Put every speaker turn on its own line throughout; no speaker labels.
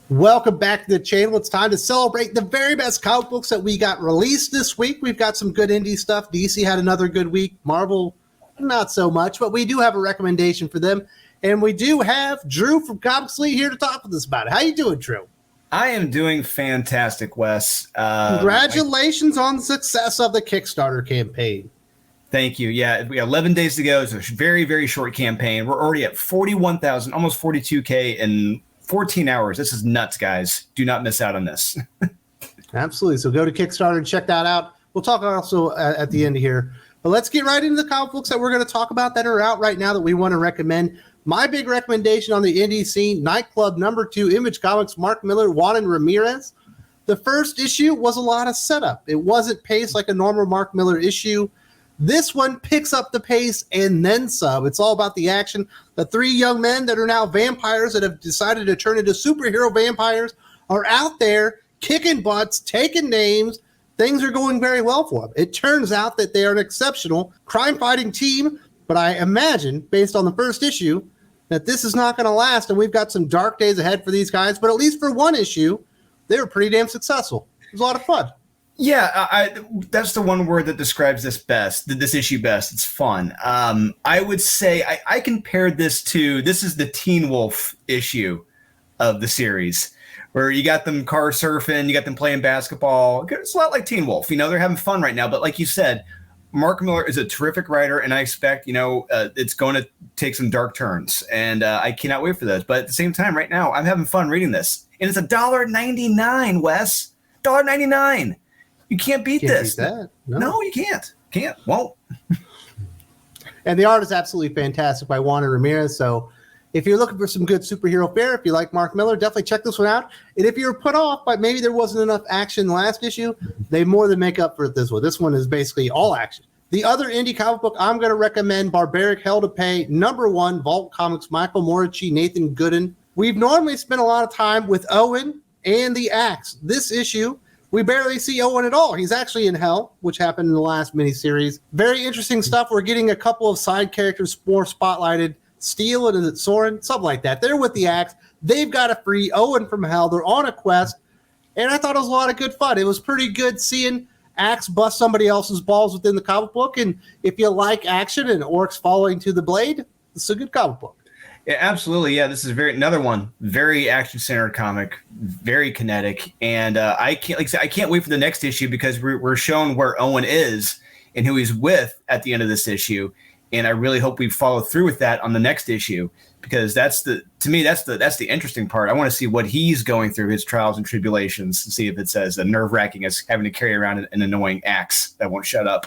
Welcome back to the channel. It's time to celebrate the very best comic books that we got released this week. We've got some good indie stuff. DC had another good week. Marvel, not so much, but we do have a recommendation for them. And we do have Drew from Comics Lee here to talk with us about it. How you doing, Drew?
I am doing fantastic, Wes.
Congratulations on the success of the Kickstarter campaign.
Thank you. Yeah, we have 11 days to go. It's a very, very short campaign. We're already at 41,000, almost 42K in 14 hours. This is nuts, guys. Do not miss out on this.
Absolutely. So go to Kickstarter and check that out. We'll talk also at the end here. But let's get right into the comic books that we're going to talk about that are out right now that we want to recommend. My big recommendation on the indie scene, Nightclub #2, Image Comics, Mark Millar, Juan and Ramirez. The first issue was a lot of setup. It wasn't paced like a normal Mark Millar issue. This one picks up the pace and then some. It's all about the action. The three young men that are now vampires that have decided to turn into superhero vampires are out there kicking butts, taking names. Things are going very well for them. It turns out that they are an exceptional crime-fighting team, but I imagine, based on the first issue, that this is not going to last, and we've got some dark days ahead for these guys. But at least for one issue, they were pretty damn successful. It was a lot of fun.
Yeah, that's the one word that describes this issue best. It's fun. I would say I compared this is the Teen Wolf issue of the series, where you got them car surfing, you got them playing basketball. It's a lot like Teen Wolf. They're having fun right now. But like you said, Mark Millar is a terrific writer, and I expect, it's going to take some dark turns, and I cannot wait for those. But at the same time, right now, I'm having fun reading this. And it's $1.99, Wes. $1.99. You can't beat this.
Beat that.
No, you can't. Won't.
And the art is absolutely fantastic by Juan and Ramirez. So if you're looking for some good superhero fare, if you like Mark Millar, definitely check this one out. And if you're put off by maybe there wasn't enough action in the last issue, they more than make up for it this one. This one is basically all action. The other indie comic book I'm going to recommend, Barbaric, Hell to Pay, #1, Vault Comics, Michael Moriarty, Nathan Gooden. We've normally spent a lot of time with Owen and the Axe. This issue, we barely see Owen at all. He's actually in hell, which happened in the last miniseries. Very interesting stuff. We're getting a couple of side characters more spotlighted. Steel and is it Soren? Something like that. They're with the Axe. They've got to free Owen from hell. They're on a quest. And I thought it was a lot of good fun. It was pretty good seeing Axe bust somebody else's balls within the comic book. And if you like action and orcs falling to the blade, it's a good comic book.
Yeah, absolutely. Yeah, this is another one. Very action-centered comic, very kinetic, and I can't wait for the next issue because we're shown where Owen is and who he's with at the end of this issue, and I really hope we follow through with that on the next issue because that's the interesting part. I want to see what he's going through, his trials and tribulations, and see if it's as nerve-wracking as having to carry around an annoying axe that won't shut up.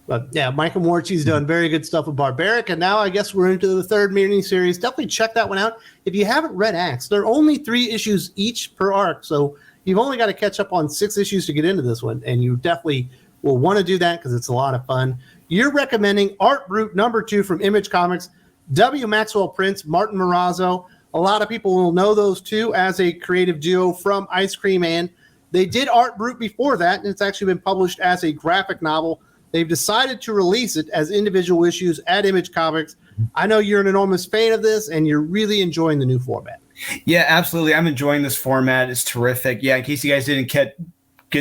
But yeah, Michael Moriarty's done very good stuff with Barbaric, and now I guess we're into the third mini series. Definitely check that one out. If you haven't read Axe, there are only 3 issues each per arc, so you've only got to catch up on 6 issues to get into this one, and you definitely will want to do that because it's a lot of fun. You're recommending Art Brut #2 from Image Comics, W. Maxwell Prince, Martin Morazzo. A lot of people will know those two as a creative duo from Ice Cream Man. They did Art Brut before that, and it's actually been published as a graphic novel. They've decided to release it as individual issues at Image Comics. I know you're an enormous fan of this, and you're really enjoying the new format.
Yeah, absolutely. I'm enjoying this format. It's terrific. Yeah, in case you guys didn't get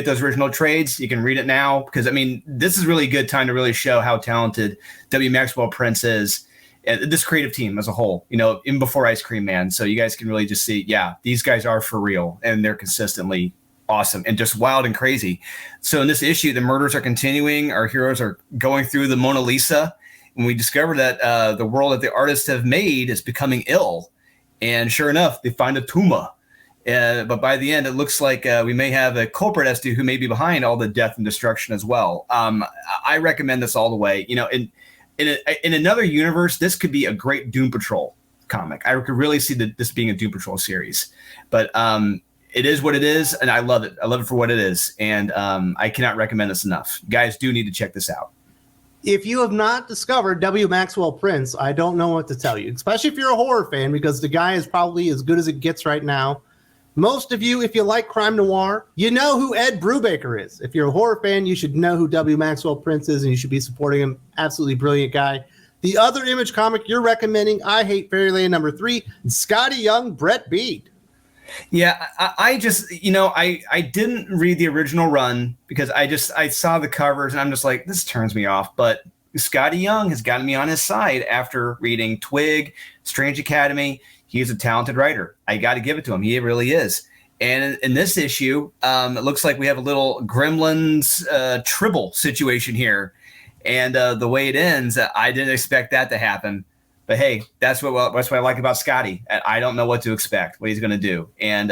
those original trades, you can read it now because, this is really a good time to really show how talented W. Maxwell Prince is, and this creative team as a whole, even before Ice Cream Man. So you guys can really just see, yeah, these guys are for real, and they're consistently awesome and just wild and crazy. So in this issue, the murders are continuing. Our heroes are going through the Mona Lisa, and we discover that the world that the artists have made is becoming ill. And sure enough, they find a tumor. But by the end, it looks like we may have a culprit as to who may be behind all the death and destruction as well. I recommend this all the way. In another universe, this could be a great Doom Patrol comic. I could really see this being a Doom Patrol series. But it is what it is, and I love it. I love it for what it is, and I cannot recommend this enough. You guys do need to check this out.
If you have not discovered W. Maxwell Prince, I don't know what to tell you, especially if you're a horror fan, because the guy is probably as good as it gets right now. Most of you, if you like crime noir, you know who Ed Brubaker is. If you're a horror fan, you should know who W. Maxwell Prince is, and you should be supporting him. Absolutely brilliant guy. The other Image comic you're recommending, I Hate Fairyland #3, Scotty Young, Brett Bede.
Yeah, I just, I didn't read the original run because I saw the covers and I'm just like, this turns me off. But Scotty Young has gotten me on his side after reading Twig, Strange Academy. He's a talented writer. I got to give it to him. He really is. And in this issue, it looks like we have a little Gremlins Tribble situation here. And the way it ends, I didn't expect that to happen. But hey, that's what I like about Scotty. I don't know what to expect, what he's going to do. And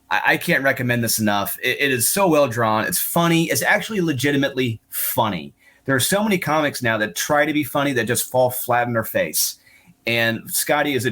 I can't recommend this enough. It is so well drawn. It's funny. It's actually legitimately funny. There are so many comics now that try to be funny that just fall flat in their face. And Scotty is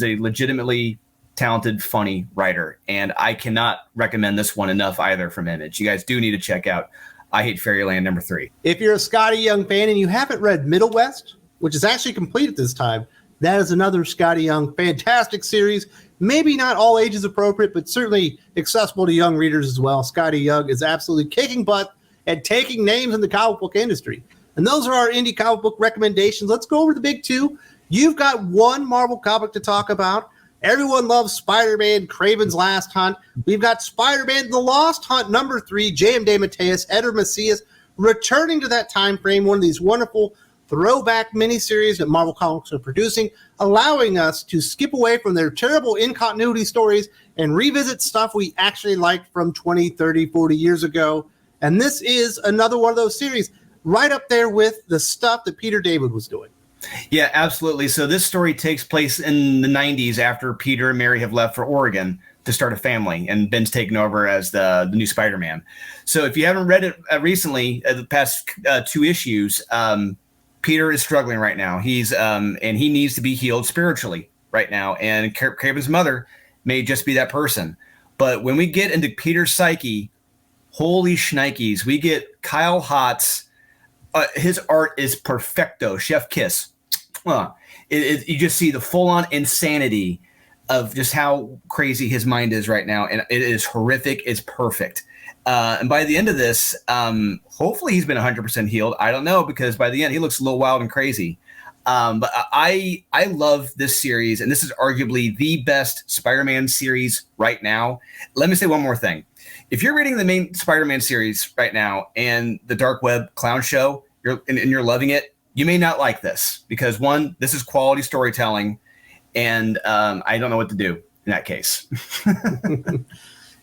a legitimately talented, funny writer. And I cannot recommend this one enough either from Image. You guys do need to check out I Hate Fairyland #3.
If you're a Scotty Young fan and you haven't read Middle West, which is actually complete at this time, that is another Scotty Young fantastic series. Maybe not all ages appropriate, but certainly accessible to young readers as well. Scotty Young is absolutely kicking butt and taking names in the comic book industry. And those are our indie comic book recommendations. Let's go over the big two. You've got one Marvel comic to talk about. Everyone loves Spider-Man, Kraven's Last Hunt. We've got Spider-Man, The Lost Hunt #3, J.M. DeMatteis, Eder Macias, returning to that time frame, one of these wonderful throwback miniseries that Marvel Comics are producing, allowing us to skip away from their terrible in-continuity stories and revisit stuff we actually liked from 20, 30, 40 years ago. And this is another one of those series right up there with the stuff that Peter David was doing.
Yeah, absolutely. So this story takes place in the 90s after Peter and Mary have left for Oregon to start a family, and Ben's taken over as the new Spider-Man. So if you haven't read it recently, the past 2 issues, Peter is struggling right now. He's and he needs to be healed spiritually right now. And Kraven's mother may just be that person. But when we get into Peter's psyche, holy shnikes, we get Kyle Hott's. His art is perfecto, chef kiss. You just see the full-on insanity of just how crazy his mind is right now. And it is horrific. It's perfect. And by the end of this, hopefully he's been 100% healed. I don't know, because by the end he looks a little wild and crazy. But I love this series, and this is arguably the best Spider-Man series right now. Let me say one more thing. If you're reading the main Spider-Man series right now and the Dark Web Clown Show, you're loving it, you may not like this because, one, this is quality storytelling, and I don't know what to do in that case.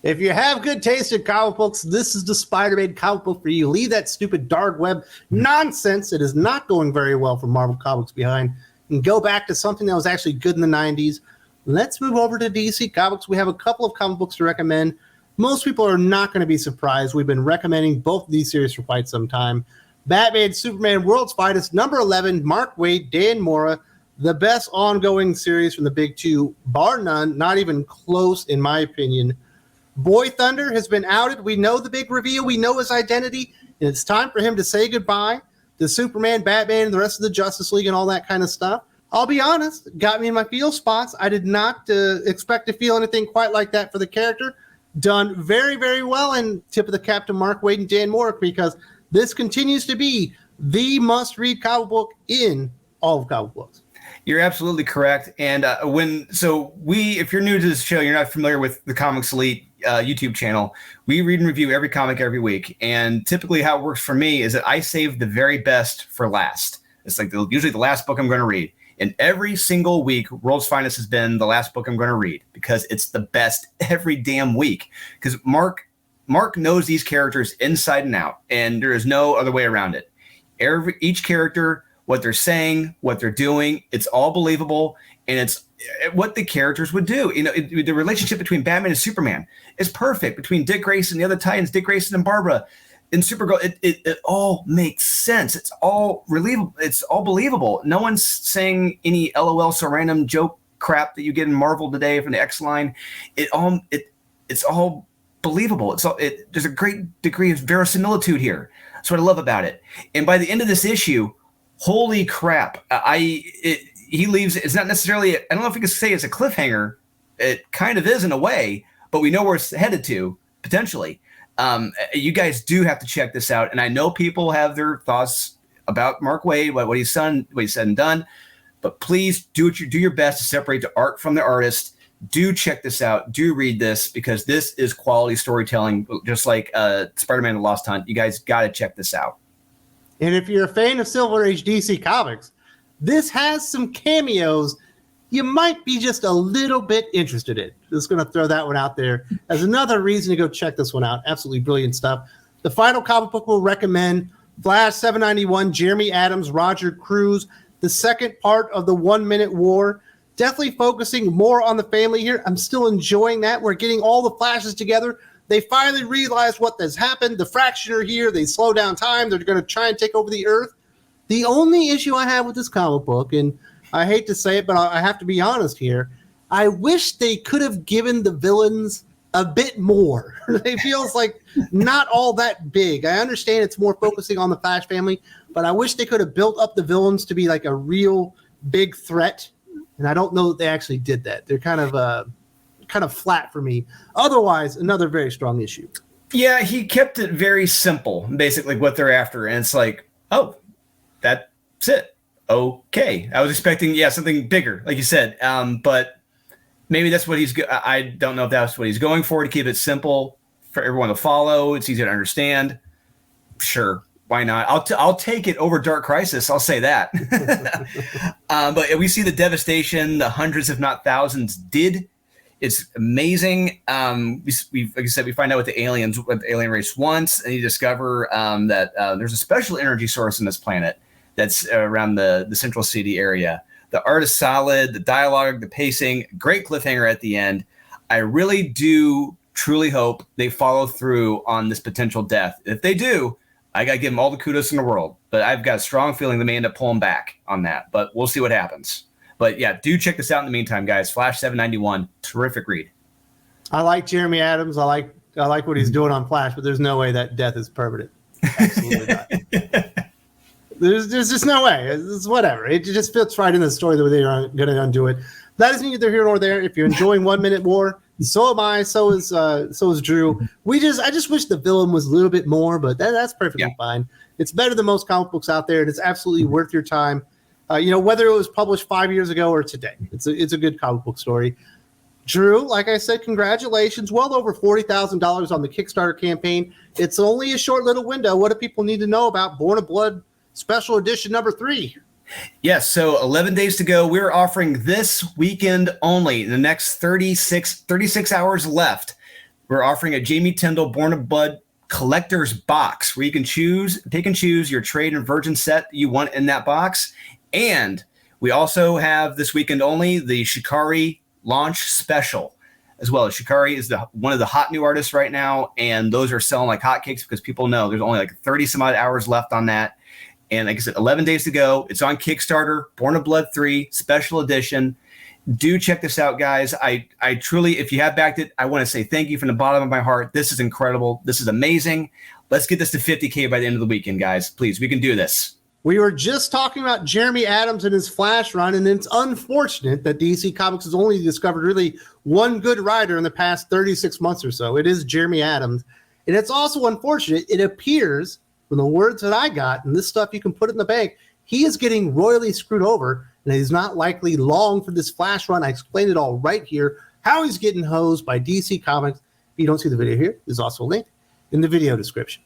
If you have good taste in comic books, this is the Spider-Man comic book for you. Leave that stupid dark web nonsense. It is not going very well for Marvel Comics behind, and go back to something that was actually good in the 90s. Let's move over to DC Comics. We have a couple of comic books to recommend. Most people are not going to be surprised. We've been recommending both of these series for quite some time. Batman, Superman, World's Finest, #11, Mark Waid, Dan Mora, the best ongoing series from the big two, bar none, not even close in my opinion. Boy Thunder has been outed. We know the big reveal. We know his identity. And it's time for him to say goodbye to Superman, Batman, and the rest of the Justice League and all that kind of stuff. I'll be honest, it got me in my feel spots. I did not expect to feel anything quite like that for the character. Done very, very well. And tip of the cap to Mark Waid and Dan Mora, because this continues to be the must-read comic book in all of comic books.
You're absolutely correct. And if you're new to this show, you're not familiar with the Comics Elite YouTube channel, we read and review every comic every week. And typically how it works for me is that I save the very best for last. It's like usually the last book I'm going to read. And every single week, World's Finest has been the last book I'm going to read because it's the best every damn week. Because Mark knows these characters inside and out, and there is no other way around it. Each character, what they're saying, what they're doing, it's all believable, and it's what the characters would do. The relationship between Batman and Superman is perfect. Between Dick Grayson, the other Titans, Dick Grayson and Barbara, and Supergirl, it all makes sense. It's all believable. It's all believable. No one's saying any LOL so random joke crap that you get in Marvel today from the X line. It's all believable. There's a great degree of verisimilitude here. That's what I love about it. And by the end of this issue, holy crap! He leaves. It's not necessarily. I don't know if you can say it's a cliffhanger. It kind of is in a way, but we know where it's headed to potentially. You guys do have to check this out. And I know people have their thoughts about Mark Waid, what he's said and done. But please do your best to separate the art from the artist. do check this out. Do read this, because this is quality storytelling, just like Spider-Man: The Lost Hunt. You guys got to check this out.
And if you're a fan of Silver Age DC Comics, this has some cameos you might be just a little bit interested in. Just going to throw that one out there as another reason to go check this one out. Absolutely brilliant stuff. The final comic book we'll recommend, Flash 791, Jeremy Adams, Roger Cruz, the second part of the 1 Minute War. Definitely focusing more on the family here. I'm still enjoying that. We're getting all the Flashes together. They finally realized what has happened. The Fraction are here. They slow down time. They're going to try and take over the Earth. The only issue I have with this comic book, and I hate to say it, but I have to be honest here, I wish they could have given the villains a bit more. It feels like not all that big. I understand it's more focusing on the Flash family, but I wish they could have built up the villains to be like a real big threat. And I don't know that they actually did that. They're kind of flat for me. Otherwise, another very strong issue.
Yeah, he kept it very simple, basically what they're after. And it's like, oh, that's it. Okay. I was expecting, something bigger, like you said. But maybe that's what I don't know if that's what he's going for, to keep it simple for everyone to follow. It's easy to understand. Sure. Why not? I'll take it over Dark Crisis. I'll say that. But we see the devastation, the hundreds, if not thousands, did. It's amazing. We like I said, we find out what the alien race wants, and you discover that there's a special energy source on this planet that's around the Central City area. The art is solid, the dialogue, the pacing, great cliffhanger at the end. I really do truly hope they follow through on this potential death. If they do, I got to give them all the kudos in the world. But I've got a strong feeling they may end up pulling back on that. But we'll see what happens. But yeah, do check this out in the meantime, guys. Flash 791, terrific read. I
like Jeremy Adams. I like what he's doing on Flash, but there's no way that death is permanent. Absolutely not. There's just no way. It's whatever. It just fits right in the story the way they are going to undo it. That is neither here nor there. If you're enjoying 1 Minute War, so am I. So is Drew. I just wish the villain was a little bit more, but that's perfectly fine. It's better than most comic books out there, and it's absolutely worth your time. Whether it was published 5 years ago or today, it's a good comic book story. Drew, like I said, congratulations. Well over $40,000 on the Kickstarter campaign. It's only a short little window. What do people need to know about Born of Blood Special Edition number 3?
Yes, so 11 days to go. We're offering this weekend only, the next 36 hours left. We're offering a Jamie Tyndall Born of Blood collector's box where you can pick and choose your trade and virgin set you want in that box. And we also have this weekend only the Shikari launch special as well. Shikari is one of the hot new artists right now, and those are selling like hotcakes because people know there's only like 30 some odd hours left on that. And like I said, 11 days to go. It's on Kickstarter, Born of Blood 3 special edition. Do check this out, guys. I truly, if you have backed it, I want to say thank you from the bottom of my heart. This is incredible. This is amazing. Let's get this to 50K by the end of the weekend, guys. Please, we can do this.
We were just talking about Jeremy Adams and his Flash run, and it's unfortunate that DC Comics has only discovered really one good writer in the past 36 months or so. It is Jeremy Adams. And it's also unfortunate. It appears, from the words that I got, and this stuff you can put in the bank, he is getting royally screwed over, and he's not likely long for this Flash run. I explained it all right here, how he's getting hosed by DC Comics. If you don't see the video here, there's also a link in the video description.